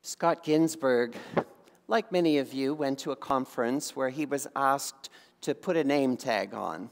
Scott Ginsburg, like many of you, went to a conference where he was asked to put a name tag on.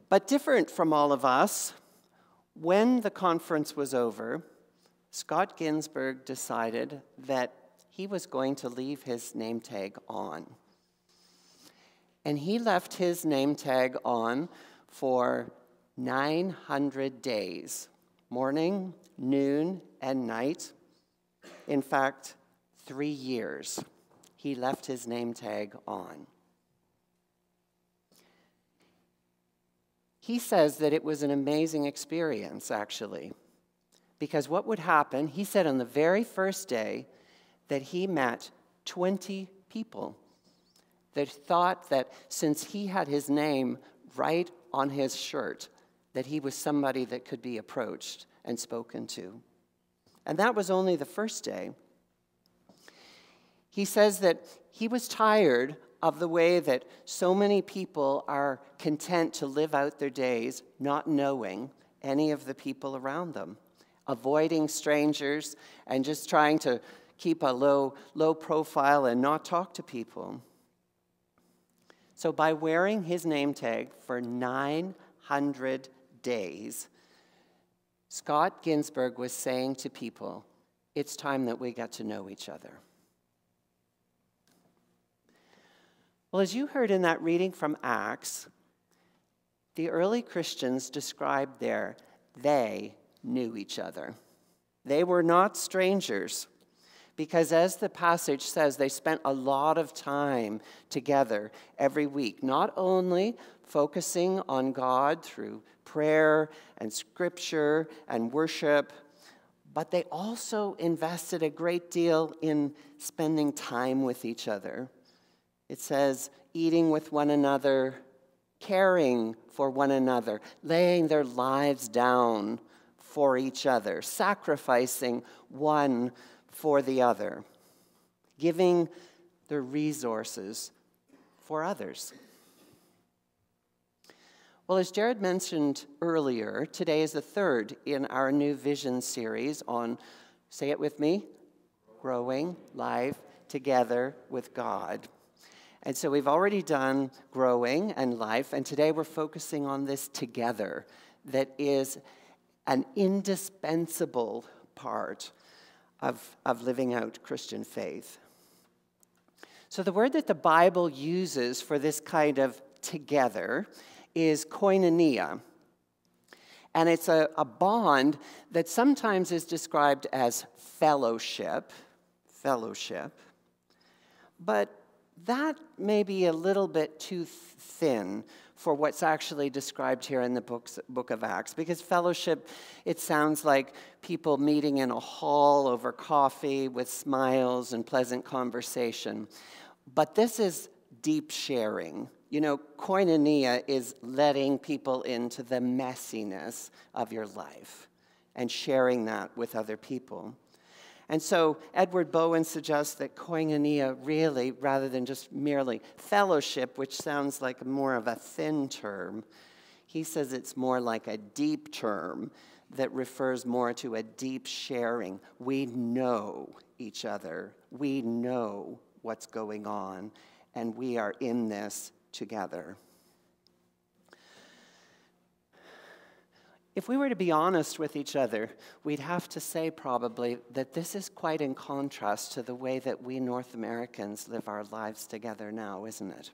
But different from all of us, when the conference was over, Scott Ginsburg decided that he was going to leave his name tag on. And he left his name tag on for 900 days, morning, noon, and night. In fact, 3 years, he left his name tag on. He says that it was an amazing experience, actually, because what would happen, he said on the very first day that he met 20 people that thought that since he had his name right on his shirt, that he was somebody that could be approached and spoken to. And that was only the first day. He says that he was tired of the way that so many people are content to live out their days not knowing any of the people around them, avoiding strangers and just trying to keep a low profile and not talk to people. So by wearing his name tag for 900 days, Scott Ginsburg was saying to people, it's time that we got to know each other. Well, as you heard in that reading from Acts, the early Christians described there, they knew each other. They were not strangers, because as the passage says, they spent a lot of time together every week, not only focusing on God through prayer and scripture and worship, but they also invested a great deal in spending time with each other. It says, eating with one another, caring for one another, laying their lives down for each other, sacrificing one for the other, giving their resources for others. Well, as Jared mentioned earlier, today is the third in our new vision series on, say it with me, growing life together with God. And so we've already done growing and life, and today we're focusing on this together that is an indispensable part of living out Christian faith. So the word that the Bible uses for this kind of together is koinonia. And it's a bond that sometimes is described as fellowship. But that may be a little bit too thin for what's actually described here in the book of Acts. Because fellowship, it sounds like people meeting in a hall over coffee with smiles and pleasant conversation. But this is deep sharing. You know, koinonia is letting people into the messiness of your life and sharing that with other people. And so Edward Bowen suggests that koinonia really, rather than just merely fellowship, which sounds like more of a thin term, he says it's more like a deep term that refers more to a deep sharing. We know each other. We know what's going on, and we are in this together. If we were to be honest with each other, we'd have to say probably that this is quite in contrast to the way that we North Americans live our lives together now, isn't it?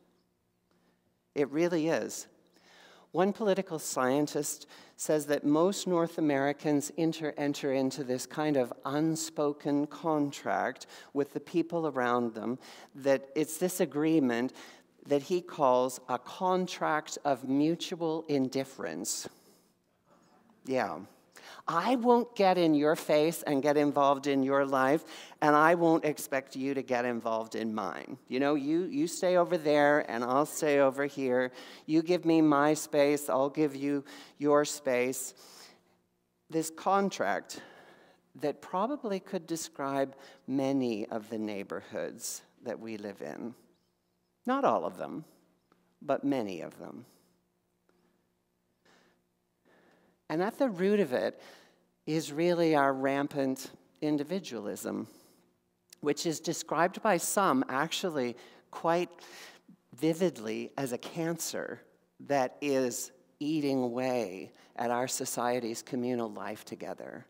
It really is. One political scientist says that most North Americans enter into this kind of unspoken contract with the people around them, that it's this agreement that he calls a contract of mutual indifference. Yeah. I won't get in your face and get involved in your life, and I won't expect you to get involved in mine. You know, you stay over there, and I'll stay over here. You give me my space, I'll give you your space. This contract that probably could describe many of the neighborhoods that we live in. Not all of them, but many of them. And at the root of it is really our rampant individualism, which is described by some actually quite vividly as a cancer that is eating away at our society's communal life together.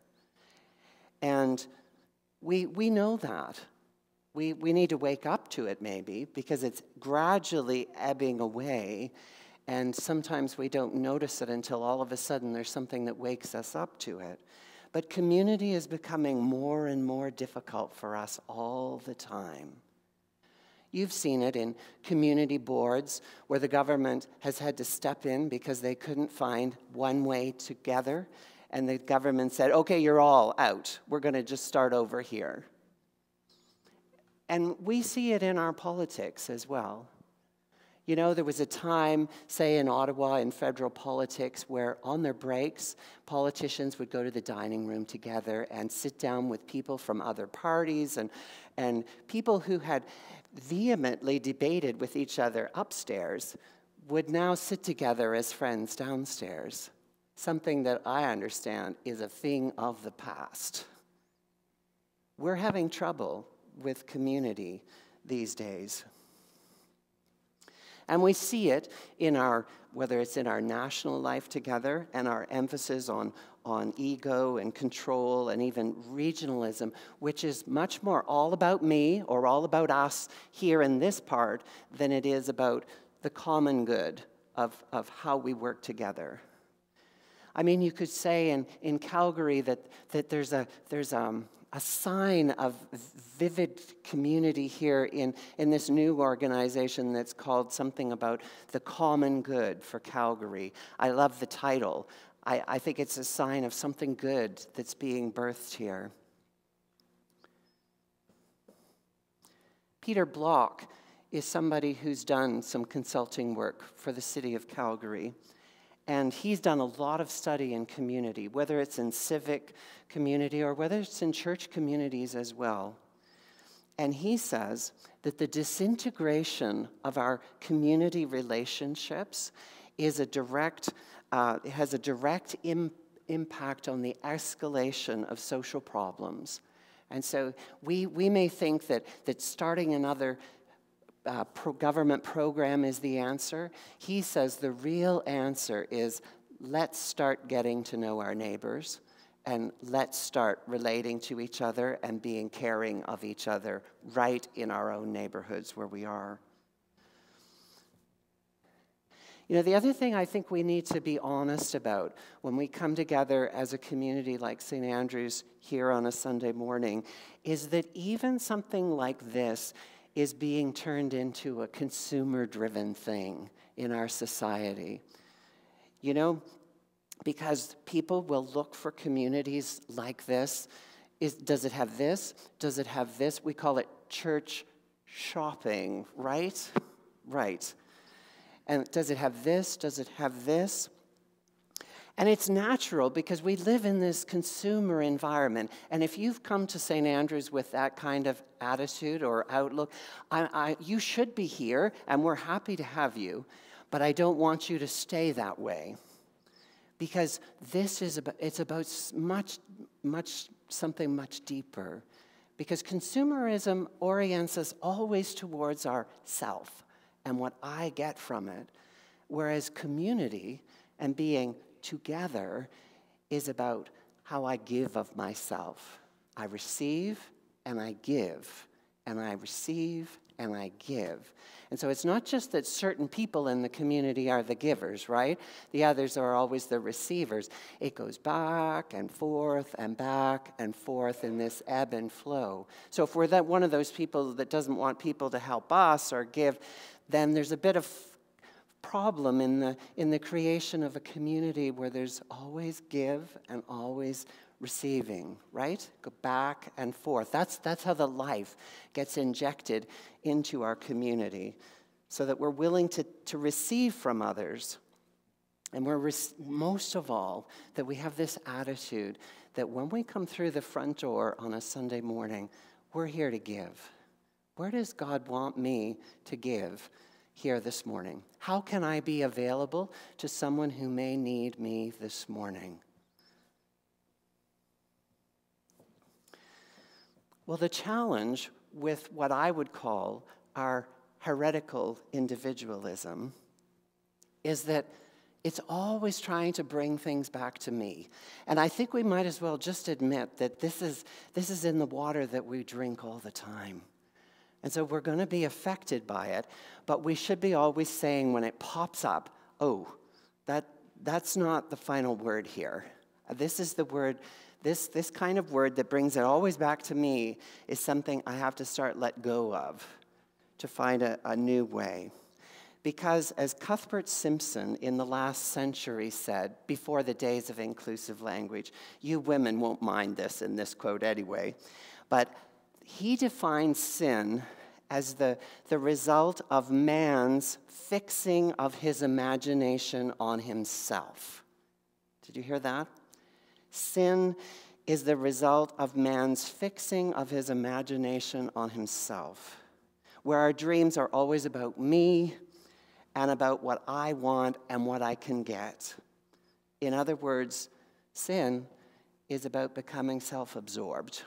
And we know that. We need to wake up to it maybe, because it's gradually ebbing away, and sometimes we don't notice it until all of a sudden there's something that wakes us up to it. But community is becoming more and more difficult for us all the time. You've seen it in community boards where the government has had to step in because they couldn't find one way together, and the government said, okay, you're all out. We're going to just start over here. And we see it in our politics as well. You know, there was a time, say in Ottawa, in federal politics, where on their breaks, politicians would go to the dining room together and sit down with people from other parties and people who had vehemently debated with each other upstairs would now sit together as friends downstairs. Something that I understand is a thing of the past. We're having trouble with community these days. And we see it in our, whether it's in our national life together and our emphasis on ego and control and even regionalism, which is much more all about me or all about us here in this part than it is about the common good of how we work together. I mean, you could say in Calgary that there's a sign of vivid community here in this new organization that's called something about the common good for Calgary. I love the title. I think it's a sign of something good that's being birthed here. Peter Block is somebody who's done some consulting work for the city of Calgary. And he's done a lot of study in community, whether it's in civic community or whether it's in church communities as well. And he says that the disintegration of our community relationships is has a direct impact on the escalation of social problems. And so we may think that starting another government program is the answer. He says the real answer is let's start getting to know our neighbors and let's start relating to each other and being caring of each other right in our own neighborhoods where we are. You know, the other thing I think we need to be honest about when we come together as a community like St. Andrew's here on a Sunday morning is that even something like this is being turned into a consumer-driven thing in our society. You know, because people will look for communities like this. Does it have this? Does it have this? We call it church shopping, right? Right. And does it have this? Does it have this? And it's natural because we live in this consumer environment. And if you've come to St. Andrew's with that kind of attitude or outlook, you should be here, and we're happy to have you. But I don't want you to stay that way, because it's about something much deeper. Because consumerism orients us always towards ourself and what I get from it, whereas community and being together is about how I give of myself. I receive and I give, and I receive and I give. And so it's not just that certain people in the community are the givers, right? The others are always the receivers. It goes back and forth in this ebb and flow. So if we're one of those people that doesn't want people to help us or give, then there's a bit of problem in the creation of a community where there's always give and always receiving, right? Go back and forth. That's how the life gets injected into our community, so that we're willing to receive from others. And most of all, that we have this attitude that when we come through the front door on a Sunday morning, we're here to give. Where does God want me to give here this morning? How can I be available to someone who may need me this morning? Well, the challenge with what I would call our heretical individualism is that it's always trying to bring things back to me. And I think we might as well just admit that this is in the water that we drink all the time. And so we're going to be affected by it, but we should be always saying when it pops up, oh, that's not the final word here. This is the word, this kind of word that brings it always back to me is something I have to start let go of to find a new way. Because as Cuthbert Simpson in the last century said, before the days of inclusive language, you women won't mind this in this quote anyway, but he defines sin as the result of man's fixing of his imagination on himself. Did you hear that? Sin is the result of man's fixing of his imagination on himself, where our dreams are always about me and about what I want and what I can get. In other words, sin is about becoming self-absorbed.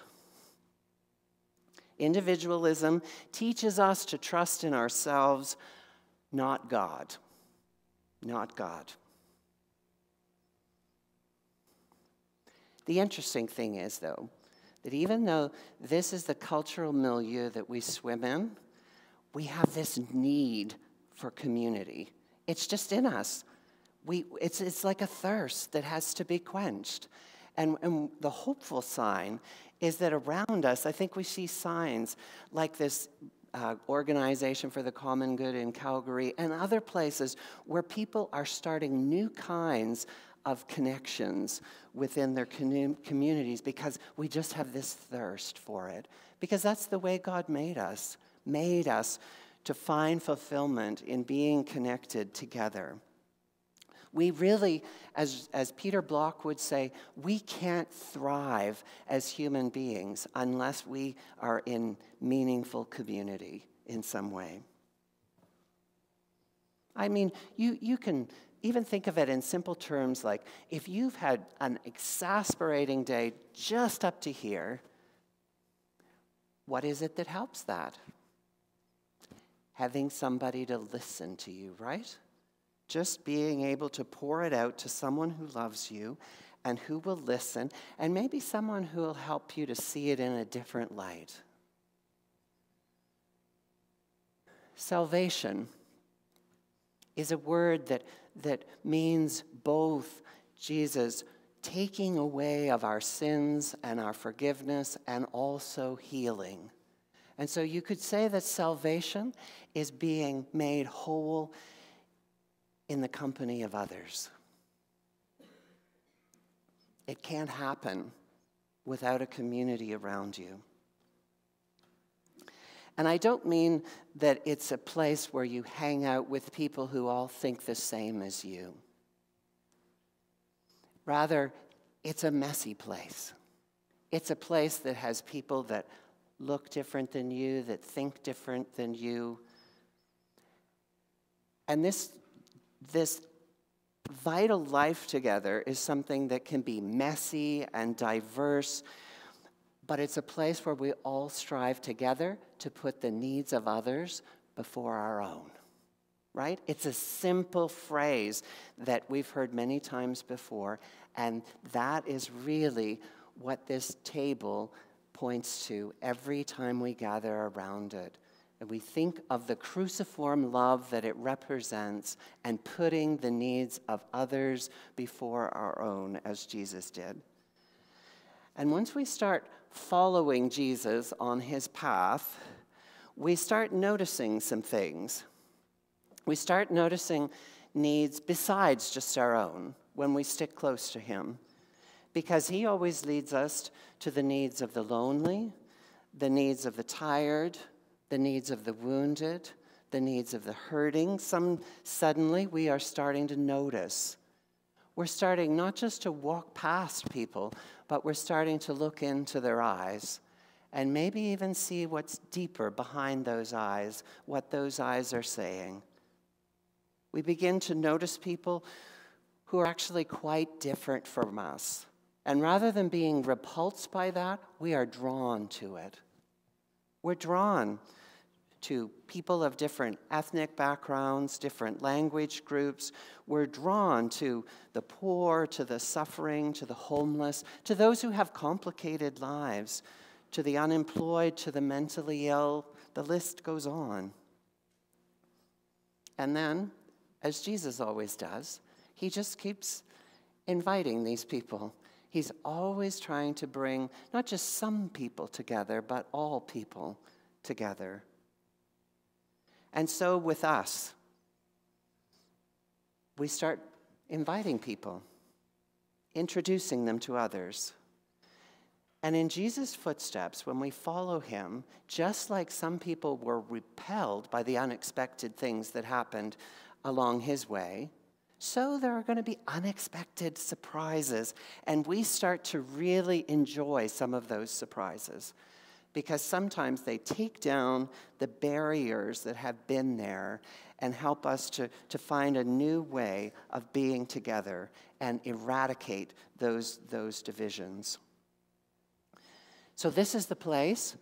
Individualism teaches us to trust in ourselves, not God. Not God. The interesting thing is, though, that even though this is the cultural milieu that we swim in, we have this need for community. It's just in us. It's like a thirst that has to be quenched. And the hopeful sign is that around us, I think we see signs like this Organization for the Common Good in Calgary and other places where people are starting new kinds of connections within their communities because we just have this thirst for it. Because that's the way God made us to find fulfillment in being connected together. We really, as Peter Block would say, we can't thrive as human beings unless we are in meaningful community in some way. I mean, you can even think of it in simple terms like if you've had an exasperating day just up to here, what is it that helps that? Having somebody to listen to you, right? Just being able to pour it out to someone who loves you and who will listen, and maybe someone who will help you to see it in a different light. Salvation is a word that means both Jesus taking away of our sins and our forgiveness and also healing. And so you could say that salvation is being made whole in the company of others. It can't happen without a community around you. And I don't mean that it's a place where you hang out with people who all think the same as you. Rather, it's a messy place. It's a place that has people that look different than you, that think different than you. And this vital life together is something that can be messy and diverse, but it's a place where we all strive together to put the needs of others before our own, right? It's a simple phrase that we've heard many times before, and that is really what this table points to every time we gather around it. And we think of the cruciform love that it represents and putting the needs of others before our own, as Jesus did. And once we start following Jesus on his path, we start noticing some things. We start noticing needs besides just our own when we stick close to him, because he always leads us to the needs of the lonely, the needs of the tired, the needs of the wounded, the needs of the hurting. Suddenly we are starting to notice. We're starting not just to walk past people, but we're starting to look into their eyes and maybe even see what's deeper behind those eyes, what those eyes are saying. We begin to notice people who are actually quite different from us. And rather than being repulsed by that, we are drawn to it. We're drawn to people of different ethnic backgrounds, different language groups. We're drawn to the poor, to the suffering, to the homeless, to those who have complicated lives, to the unemployed, to the mentally ill. The list goes on. And then, as Jesus always does, he just keeps inviting these people. He's always trying to bring not just some people together, but all people together. And so with us, we start inviting people, introducing them to others. And in Jesus' footsteps, when we follow him, just like some people were repelled by the unexpected things that happened along his way, so there are going to be unexpected surprises. And we start to really enjoy some of those surprises, because sometimes they take down the barriers that have been there and help us to find a new way of being together and eradicate those divisions. So this is the place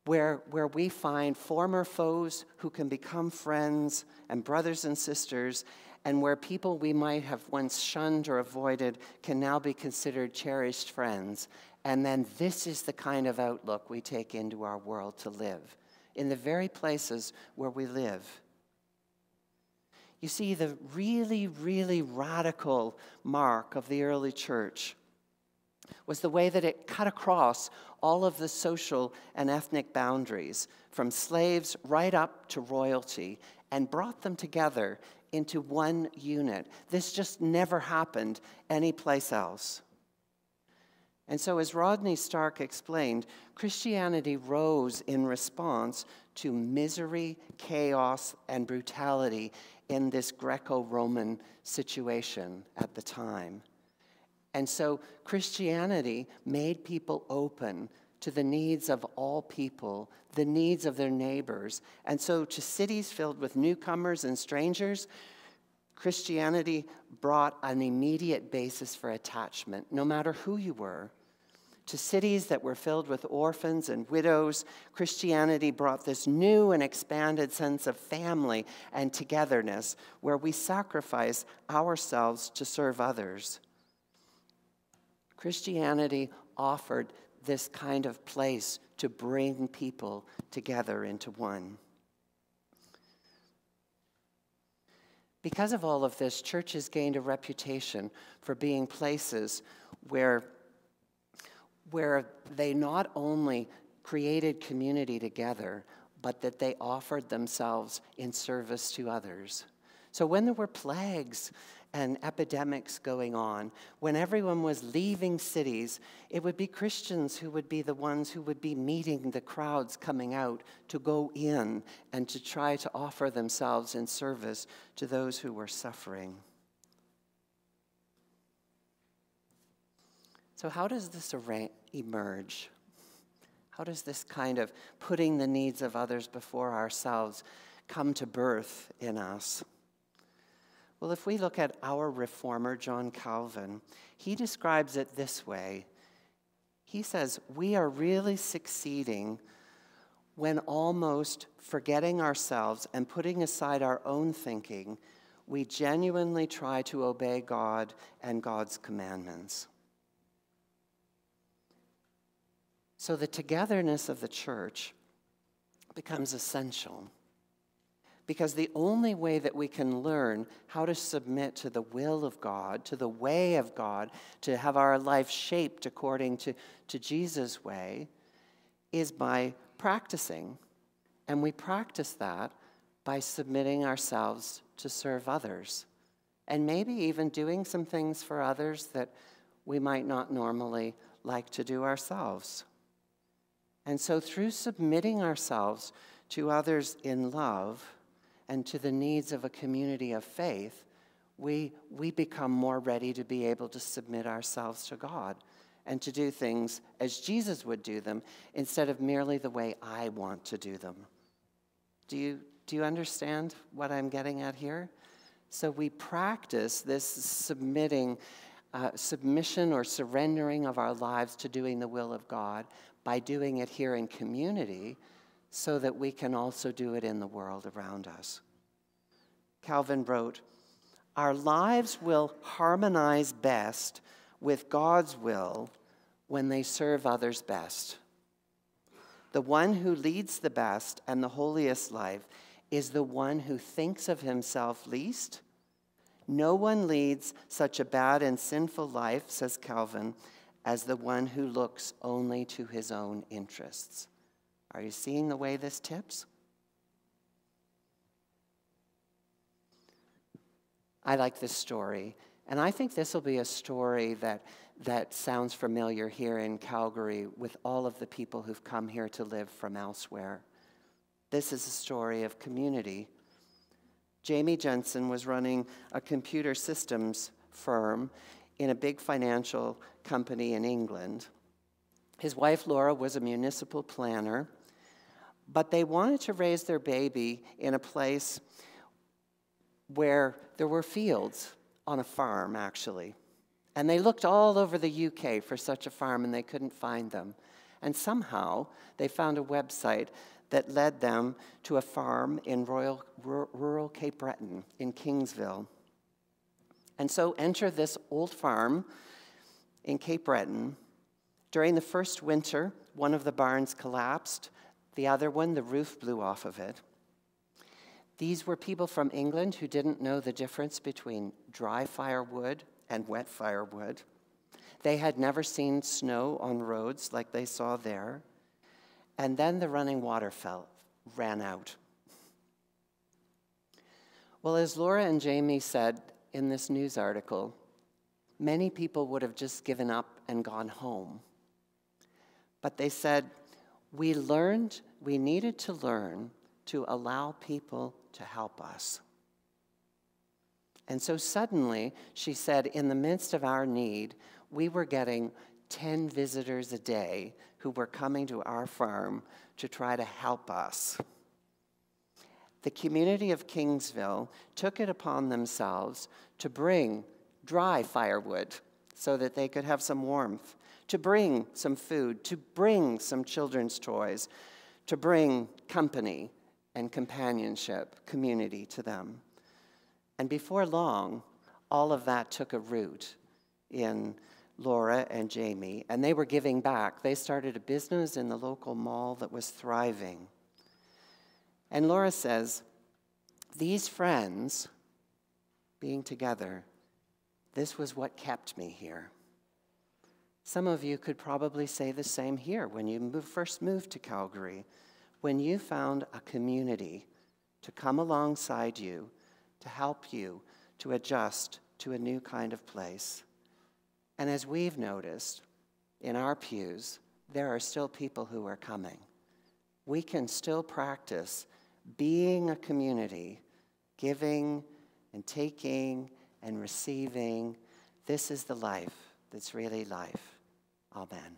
where we find former foes who can become friends and brothers and sisters, and where people we might have once shunned or avoided can now be considered cherished friends. And then this is the kind of outlook we take into our world to live, in the very places where we live. You see, the really, really radical mark of the early church was the way that it cut across all of the social and ethnic boundaries, from slaves right up to royalty, and brought them together into one unit. This just never happened anyplace else. And so, as Rodney Stark explained, Christianity rose in response to misery, chaos, and brutality in this Greco-Roman situation at the time. And so Christianity made people open to the needs of all people, the needs of their neighbors. And so to cities filled with newcomers and strangers, Christianity brought an immediate basis for attachment, no matter who you were. To cities that were filled with orphans and widows, Christianity brought this new and expanded sense of family and togetherness, where we sacrifice ourselves to serve others. Christianity offered this kind of place to bring people together into one. Because of all of this, churches gained a reputation for being places where they not only created community together, but that they offered themselves in service to others. So when there were plagues and epidemics going on, when everyone was leaving cities, it would be Christians who would be the ones who would be meeting the crowds coming out to go in and to try to offer themselves in service to those who were suffering. So how does this emerge? How does this kind of putting the needs of others before ourselves come to birth in us? Well, if we look at our reformer, John Calvin, he describes it this way. He says, we are really succeeding when, almost forgetting ourselves and putting aside our own thinking, we genuinely try to obey God and God's commandments. So the togetherness of the church becomes essential, because the only way that we can learn how to submit to the will of God, to the way of God, to have our life shaped according to Jesus' way, is by practicing. And we practice that by submitting ourselves to serve others, and maybe even doing some things for others that we might not normally like to do ourselves. And so through submitting ourselves to others in love and to the needs of a community of faith, we become more ready to be able to submit ourselves to God and to do things as Jesus would do them, instead of merely the way I want to do them. Do you understand what I'm getting at here? So we practice this submitting submission or surrendering of our lives to doing the will of God by doing it here in community so that we can also do it in the world around us. Calvin wrote, "Our lives will harmonize best with God's will when they serve others best. The one who leads the best and the holiest life is the one who thinks of himself least. No one leads such a bad and sinful life," says Calvin, "as the one who looks only to his own interests." Are you seeing the way this tips? I like this story, and I think this will be a story that sounds familiar here in Calgary with all of the people who've come here to live from elsewhere. This is a story of community. Jamie Jensen was running a computer systems firm in a big financial company in England. His wife, Laura, was a municipal planner, but they wanted to raise their baby in a place where there were fields on a farm, actually. And they looked all over the UK for such a farm, and they couldn't find them. And somehow they found a website that led them to a farm in rural Cape Breton in Kingsville. And so enter this old farm in Cape Breton. During the first winter, one of the barns collapsed. The other one, the roof blew off of it. These were people from England who didn't know the difference between dry firewood and wet firewood. They had never seen snow on roads like they saw there. And then the running water ran out. Well, as Laura and Jamie said in this news article, many people would have just given up and gone home. But they said, we needed to learn to allow people to help us. And so suddenly, she said, in the midst of our need, we were getting 10 visitors a day who were coming to our farm to try to help us. The community of Kingsville took it upon themselves to bring dry firewood so that they could have some warmth, to bring some food, to bring some children's toys, to bring company and companionship, community to them. And before long, all of that took a root in Laura and Jamie, and they were giving back. They started a business in the local mall that was thriving. And Laura says, these friends being together, this was what kept me here. Some of you could probably say the same here when you first moved to Calgary, when you found a community to come alongside you, to help you to adjust to a new kind of place. And as we've noticed in our pews, there are still people who are coming. We can still practice being a community, giving and taking and receiving. This is the life that's really life. Amen.